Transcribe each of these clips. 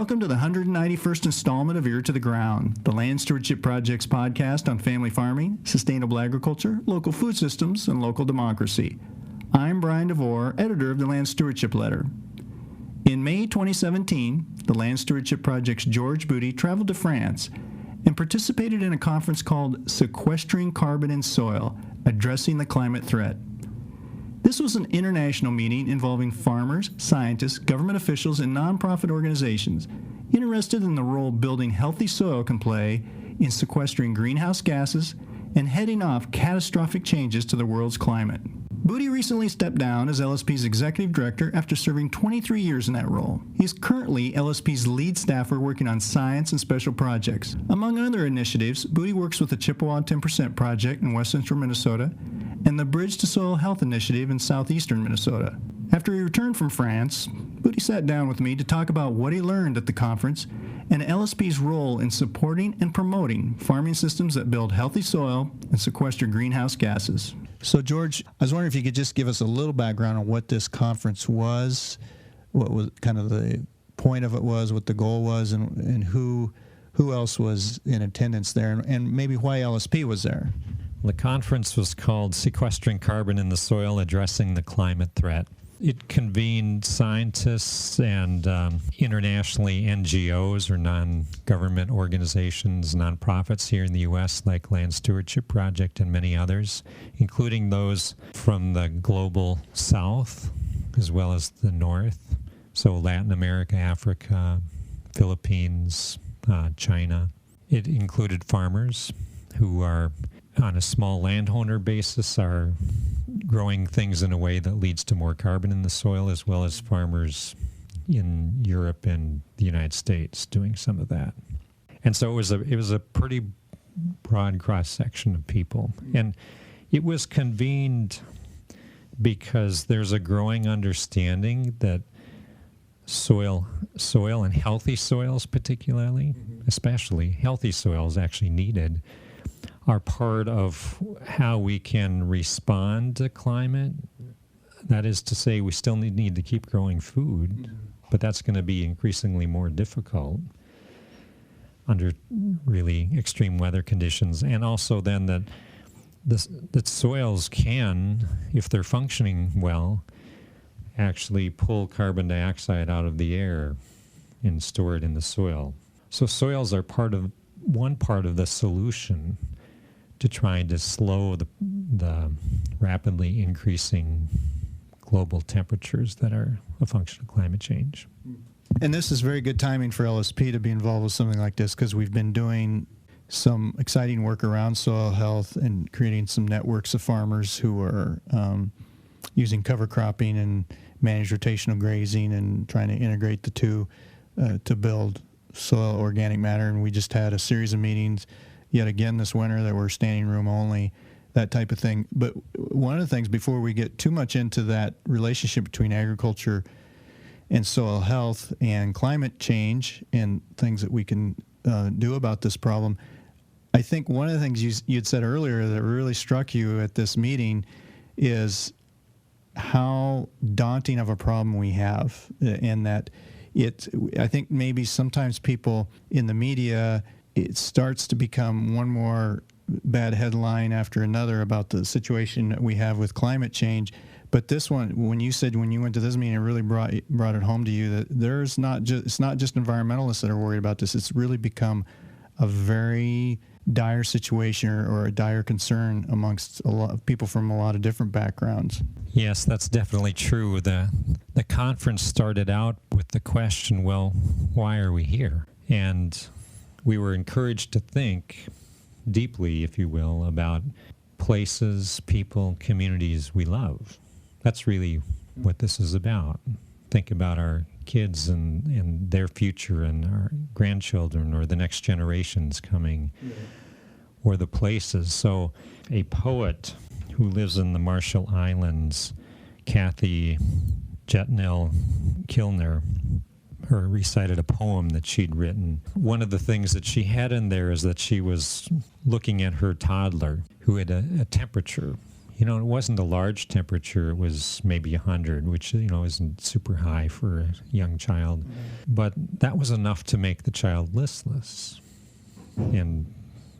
Welcome to the 191st installment of Ear to the Ground, the Land Stewardship Project's podcast on family farming, sustainable agriculture, local food systems, and local democracy. I'm Brian DeVore, editor of the Land Stewardship Letter. In May 2017, the Land Stewardship Project's George Boody traveled to France and participated in a conference called Sequestering Carbon in Soil, Addressing the Climate Threat. This was an international meeting involving farmers, scientists, government officials, and nonprofit organizations interested in the role building healthy soil can play in sequestering greenhouse gases and heading off catastrophic changes to the world's climate. Boody recently stepped down as LSP's executive director after serving 23 years in that role. He is currently LSP's lead staffer working on science and special projects. Among other initiatives, Boody works with the Chippewa 10% Project in west central Minnesota and the Bridge to Soil Health Initiative in southeastern Minnesota. After he returned from France, Boody sat down with me to talk about what he learned at the conference and LSP's role in supporting and promoting farming systems that build healthy soil and sequester greenhouse gases. So, George, I was wondering if you could just give us a little background on what this conference was, what was kind of the point of it was, what the goal was, and who else was in attendance there, and maybe why LSP was there. The conference was called Sequestering Carbon in the Soil, Addressing the Climate Threat. It convened scientists and internationally NGOs or non-government organizations, nonprofits here in the U.S. like Land Stewardship Project and many others, including those from the global south as well as the north, so Latin America, Africa, Philippines, China. It included farmers who are on a small landowner basis are growing things in a way that leads to more carbon in the soil, as well as farmers in Europe and the United States doing some of that. And so it was a pretty broad cross-section of people. And it was convened because there's a growing understanding that soil and healthy soils particularly, especially healthy soils actually needed, are part of how we can respond to climate. That is to say, we still need to keep growing food, but that's going to be increasingly more difficult under really extreme weather conditions. And also then that soils can, if they're functioning well, actually pull carbon dioxide out of the air and store it in the soil. So soils are one part of the solution to trying to slow the rapidly increasing global temperatures that are a function of climate change. And this is very good timing for LSP to be involved with something like this because we've been doing some exciting work around soil health and creating some networks of farmers who are using cover cropping and managed rotational grazing and trying to integrate the two to build soil organic matter. And we just had a series of meetings yet again this winter that were standing room only, that type of thing. But one of the things, before we get too much into that relationship between agriculture and soil health and climate change and things that we can do about this problem, I think one of the things you'd said earlier that really struck you at this meeting is how daunting of a problem we have, and that I think maybe sometimes people in the media, it starts to become one more bad headline after another about the situation that we have with climate change. But this one, when you went to this meeting, it really brought it home to you that it's not just environmentalists that are worried about this. It's really become a very dire situation or a dire concern amongst a lot of people from a lot of different backgrounds. Yes, that's definitely true. The conference started out with the question, well, why are we here? And we were encouraged to think deeply, if you will, about places, people, communities we love. That's really what this is about. Think about our kids and their future and our grandchildren or the next generations coming, or the places. So a poet who lives in the Marshall Islands, Kathy Jetnell Kilner, her recited a poem that she'd written. One of the things that she had in there is that she was looking at her toddler who had a temperature It wasn't a large temperature. It was maybe 100, which, isn't super high for a young child. Mm-hmm. But that was enough to make the child listless. And,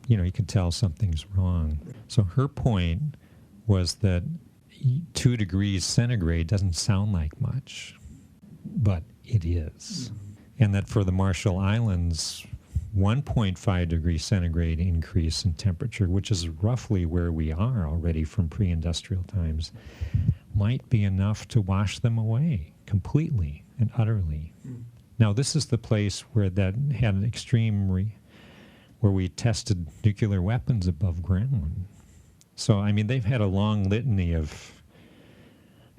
you could tell something's wrong. So her point was that 2 degrees centigrade doesn't sound like much, but it is. Mm-hmm. And that for the Marshall Islands, 1.5 degrees centigrade increase in temperature, which is roughly where we are already from pre-industrial times, might be enough to wash them away completely and utterly. Mm. Now, this is the place where that had an extreme, where we tested nuclear weapons above ground. So, they've had a long litany of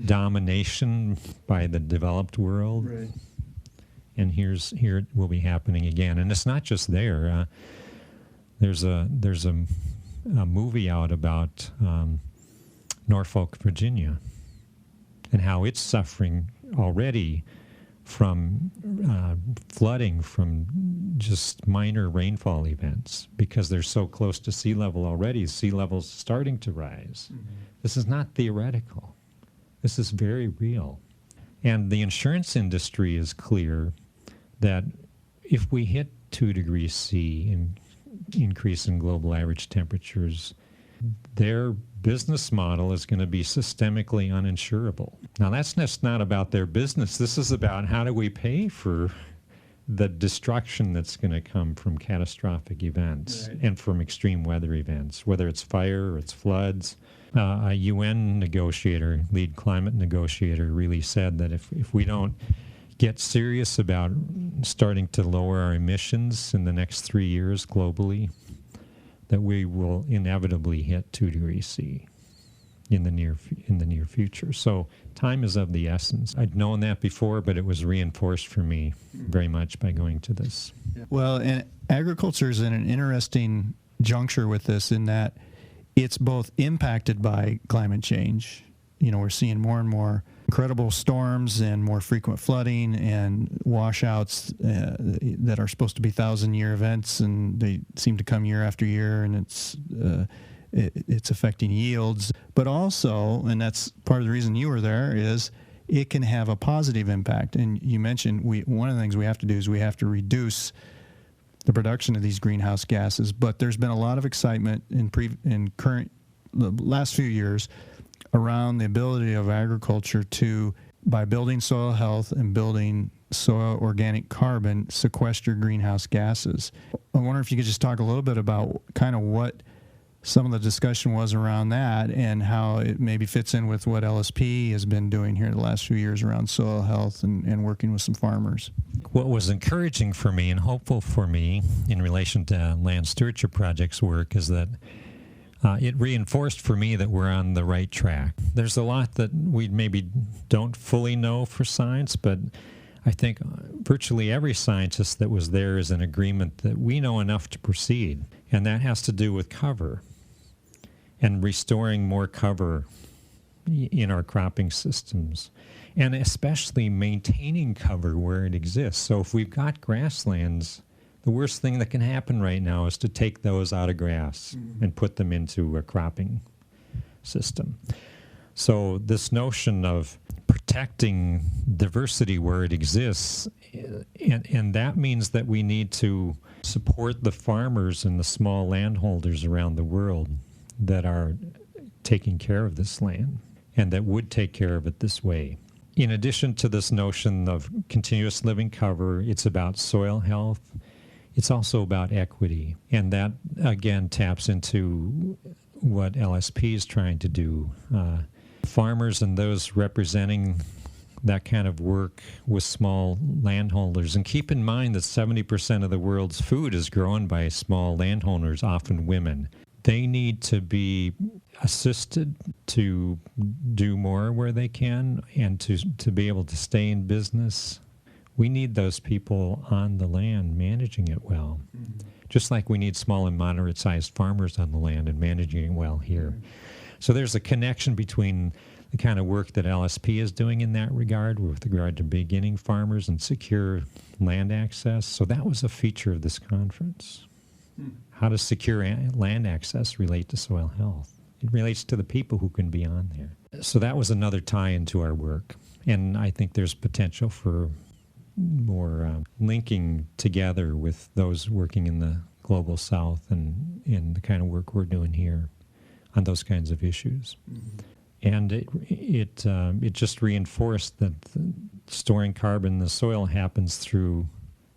domination by the developed world. Right. And here it will be happening again, and it's not just there. There's a movie out about Norfolk, Virginia, and how it's suffering already from flooding from just minor rainfall events because they're so close to sea level already. Sea level's starting to rise. Mm-hmm. This is not theoretical. This is very real, and the insurance industry is clear that if we hit 2 degrees C in increase in global average temperatures, their business model is going to be systemically uninsurable. Now, that's just not about their business. This is about how do we pay for the destruction that's going to come from catastrophic events. Right. And from extreme weather events, whether it's fire or it's floods. A UN negotiator, lead climate negotiator, really said that if we don't get serious about starting to lower our emissions in the next 3 years globally, that we will inevitably hit 2 degrees C in the near future. So time is of the essence. I'd known that before, but it was reinforced for me very much by going to this. Well, and agriculture is in an interesting juncture with this in that it's both impacted by climate change. We're seeing more and more incredible storms and more frequent flooding and washouts that are supposed to be 1,000-year events, and they seem to come year after year, and it's affecting yields. But also, and that's part of the reason you were there, is it can have a positive impact. And you mentioned one of the things we have to do is we have to reduce the production of these greenhouse gases. But there's been a lot of excitement in the last few years around the ability of agriculture to, by building soil health and building soil organic carbon, sequester greenhouse gases. I wonder if you could just talk a little bit about kind of what some of the discussion was around that and how it maybe fits in with what LSP has been doing here the last few years around soil health and working with some farmers. What was encouraging for me and hopeful for me in relation to Land Stewardship Project's work is that it reinforced for me that we're on the right track. There's a lot that we maybe don't fully know for science, but I think virtually every scientist that was there is in agreement that we know enough to proceed, and that has to do with cover and restoring more cover in our cropping systems, and especially maintaining cover where it exists. So if we've got grasslands, the worst thing that can happen right now is to take those out of grass and put them into a cropping system. So this notion of protecting diversity where it exists, and that means that we need to support the farmers and the small landholders around the world that are taking care of this land and that would take care of it this way. In addition to this notion of continuous living cover, it's about soil health. It's also about equity, and that, again, taps into what LSP is trying to do. Farmers and those representing that kind of work with small landholders. And keep in mind that 70% of the world's food is grown by small landowners, often women. They need to be assisted to do more where they can and to be able to stay in business. We need those people on the land managing it well, just like we need small and moderate-sized farmers on the land and managing it well here. So there's a connection between the kind of work that LSP is doing in that regard with regard to beginning farmers and secure land access. So that was a feature of this conference. How does secure land access relate to soil health? It relates to the people who can be on there. So that was another tie into our work. And I think there's potential for more linking together with those working in the global south and in the kind of work we're doing here on those kinds of issues. Mm-hmm. And it just reinforced that storing carbon in the soil happens through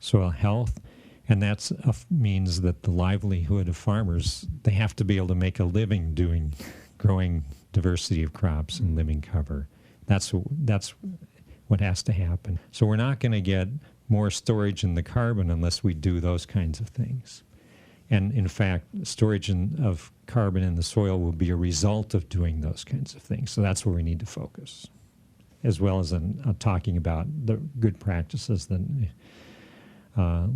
soil health, and that means that the livelihood of farmers, they have to be able to make a living growing diversity of crops and living cover. That's what has to happen. So we're not going to get more storage in the carbon unless we do those kinds of things. And in fact, storage of carbon in the soil will be a result of doing those kinds of things. So that's where we need to focus, as well as talking about the good practices that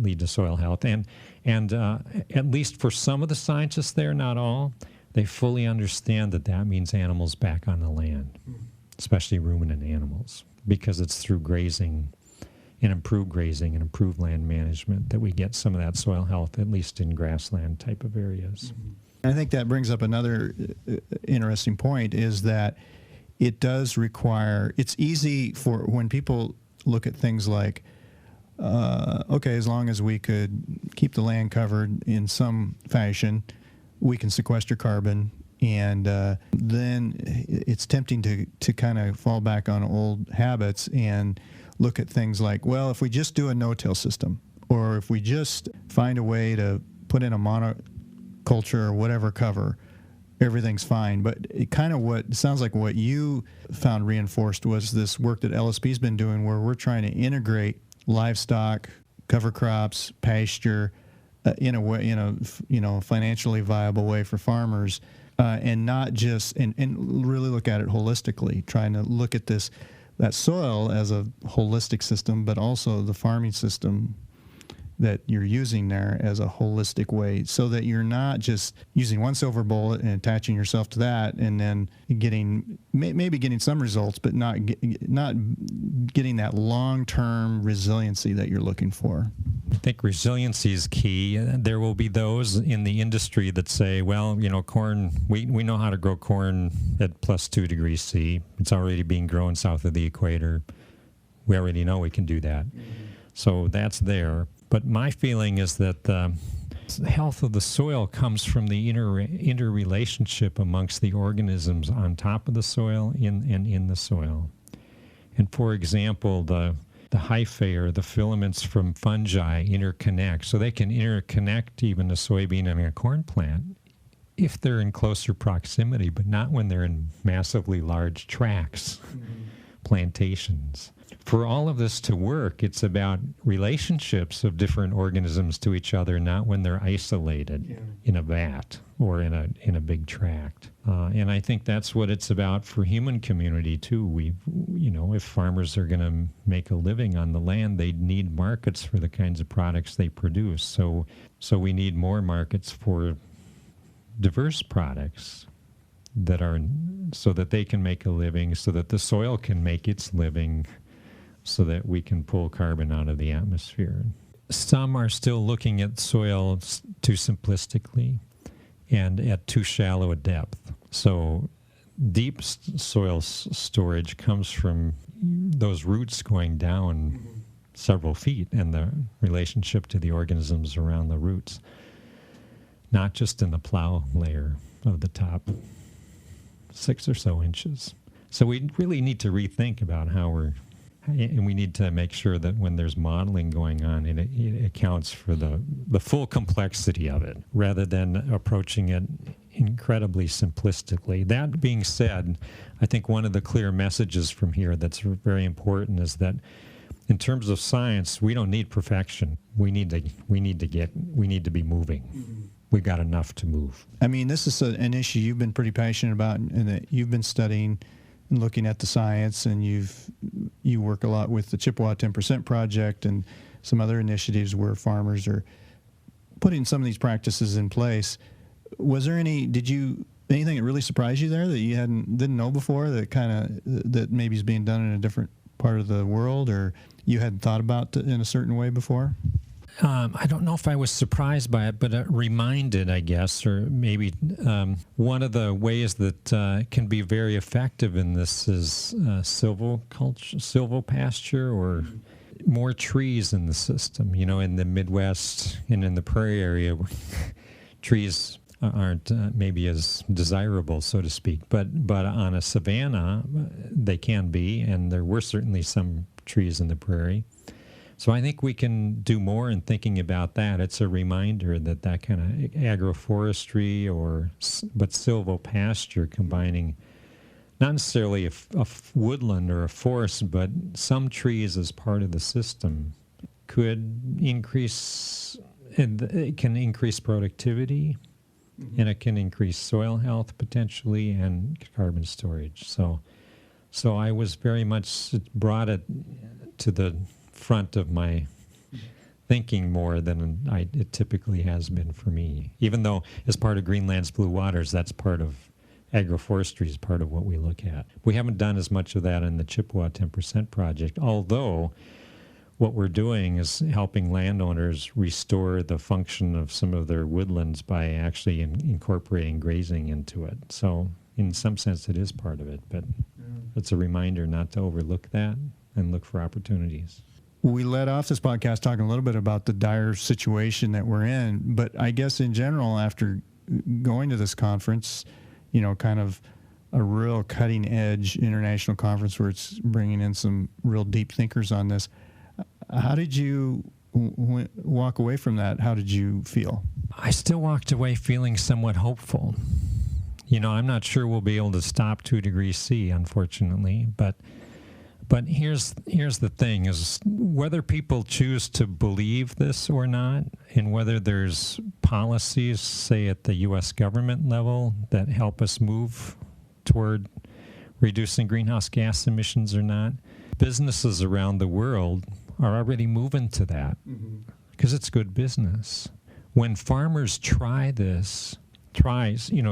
lead to soil health. And at least for some of the scientists there, not all, they fully understand that means animals back on the land, especially ruminant animals, because it's through grazing and improved land management that we get some of that soil health, at least in grassland type of areas. I think that brings up another interesting point, is that it does require, it's easy for when people look at things like, okay, as long as we could keep the land covered in some fashion, we can sequester carbon. And then it's tempting to kind of fall back on old habits and look at things like, well, if we just do a no-till system, or if we just find a way to put in a monoculture or whatever cover, everything's fine. But it sounds like what you found reinforced was this work that LSP's been doing, where we're trying to integrate livestock, cover crops, pasture, in a way, financially viable way for farmers. And not just, and really look at it holistically, trying to look at that soil as a holistic system, but also the farming system that you're using there as a holistic way, so that you're not just using one silver bullet and attaching yourself to that and then maybe getting some results, but not getting that long-term resiliency that you're looking for. I think resiliency is key. There will be those in the industry that say, well, corn, we know how to grow corn at plus 2 degrees C. It's already being grown south of the equator. We already know we can do that. Mm-hmm. So that's there. But my feeling is that the health of the soil comes from the interrelationship amongst the organisms on top of the soil and in the soil. And for example, the hyphae, or the filaments from fungi, interconnect. So they can interconnect even a soybean and a corn plant if they're in closer proximity, but not when they're in massively large tracts, plantations. For all of this to work, it's about relationships of different organisms to each other, not when they're isolated in a vat or in a big tract. And I think that's what it's about for human community too. If farmers are going to make a living on the land, they need markets for the kinds of products they produce. So we need more markets for diverse products so that they can make a living, so that the soil can make its living, so that we can pull carbon out of the atmosphere. Some are still looking at soil too simplistically and at too shallow a depth. So deep soil storage comes from those roots going down several feet and the relationship to the organisms around the roots, not just in the plow layer of the top 6 or so inches. So we really need to rethink about and we need to make sure that when there's modeling going on, it accounts for the full complexity of it, rather than approaching it incredibly simplistically. That being said, I think one of the clear messages from here that's very important is that in terms of science, we don't need perfection. We need to be moving. Mm-hmm. We've got enough to move. I mean, this is an issue you've been pretty passionate about, and that you've been studying and looking at the science, and you work a lot with the Chippewa 10% Project and some other initiatives where farmers are putting some of these practices in place. Was there anything that really surprised you there that you didn't know before, that maybe is being done in a different part of the world, or you hadn't thought about in a certain way before? I don't know if I was surprised by it, but reminded, I guess, or maybe one of the ways that can be very effective in this is silvopasture, or more trees in the system. In the Midwest and in the prairie area, trees aren't maybe as desirable, so to speak. But on a savanna, they can be, and there were certainly some trees in the prairie. So I think we can do more in thinking about that. It's a reminder that kind of agroforestry but silvopasture, combining not necessarily a woodland or a forest, but some trees as part of the system, could increase, and it can increase productivity, and it can increase soil health potentially, and carbon storage. So I was very much brought it to the front of my thinking more than it typically has been for me. Even though as part of Greenland's Blue Waters, that's part of agroforestry, is part of what we look at. We haven't done as much of that in the Chippewa 10% project, although what we're doing is helping landowners restore the function of some of their woodlands by actually incorporating grazing into it. So in some sense it is part of it, but it's a reminder not to overlook that and look for opportunities. We led off this podcast talking a little bit about the dire situation that we're in, but I guess in general, after going to this conference, kind of a real cutting edge international conference where it's bringing in some real deep thinkers on this, how did you walk away from that? How did you feel? I still walked away feeling somewhat hopeful. I'm not sure we'll be able to stop 2 degrees C, unfortunately, but here's the thing, is whether people choose to believe this or not, and whether there's policies, say at the U.S. government level, that help us move toward reducing greenhouse gas emissions or not, businesses around the world are already moving to that because it's good business. When farmers try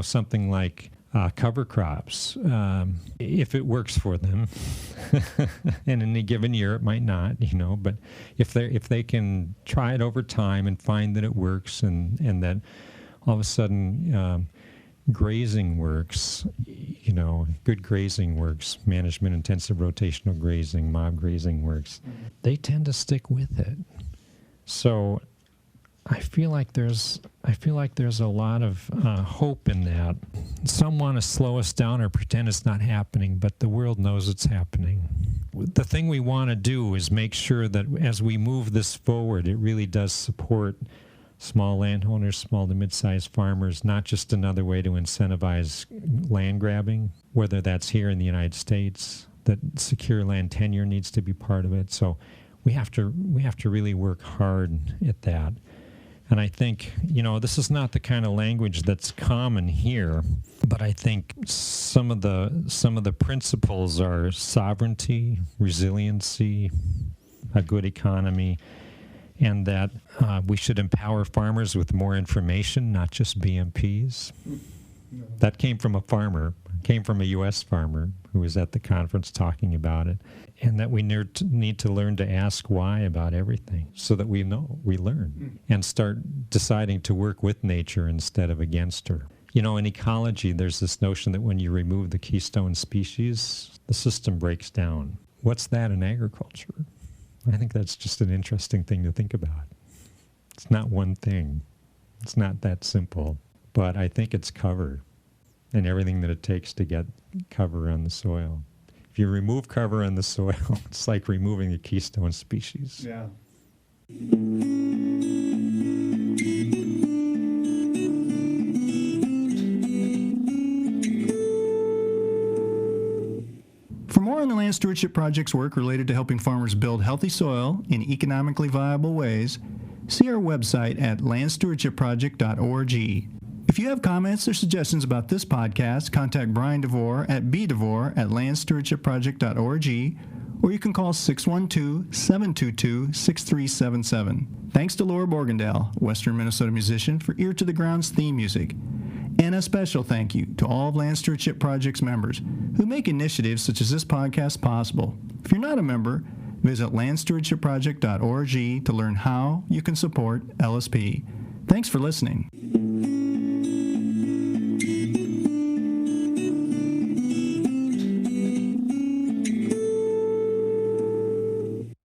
something like cover crops, if it works for them, and in a given year it might not, but if they can try it over time and find that it works, and that all of a sudden grazing works, good grazing works, management intensive rotational grazing, mob grazing works, they tend to stick with it. So I feel like there's a lot of hope in that. Some want to slow us down or pretend it's not happening, but the world knows it's happening. The thing we want to do is make sure that as we move this forward, it really does support small landowners, small to mid-sized farmers, not just another way to incentivize land grabbing, whether that's here in the United States, that secure land tenure needs to be part of it. So we have to really work hard at that. And I think, this is not the kind of language that's common here, but I think some of the principles are sovereignty, resiliency, a good economy, and that we should empower farmers with more information, not just BMPs. That came from a U.S. farmer who was at the conference talking about it, and that we need to learn to ask why about everything so that we learn, and start deciding to work with nature instead of against her. In ecology, there's this notion that when you remove the keystone species, the system breaks down. What's that in agriculture? I think that's just an interesting thing to think about. It's not one thing. It's not that simple. But I think it's cover and everything that it takes to get cover on the soil. If you remove cover on the soil, it's like removing a keystone species. Yeah. For more on the Land Stewardship Project's work related to helping farmers build healthy soil in economically viable ways, see our website at landstewardshipproject.org. If you have comments or suggestions about this podcast, contact Brian DeVore at bdevore@landstewardshipproject.org, or you can call 612-722-6377. Thanks to Laura Borgendale, Western Minnesota musician, for Ear to the Ground's theme music. And a special thank you to all of Land Stewardship Project's members who make initiatives such as this podcast possible. If you're not a member, Visit landstewardshipproject.org to learn how you can support LSP. Thanks for listening.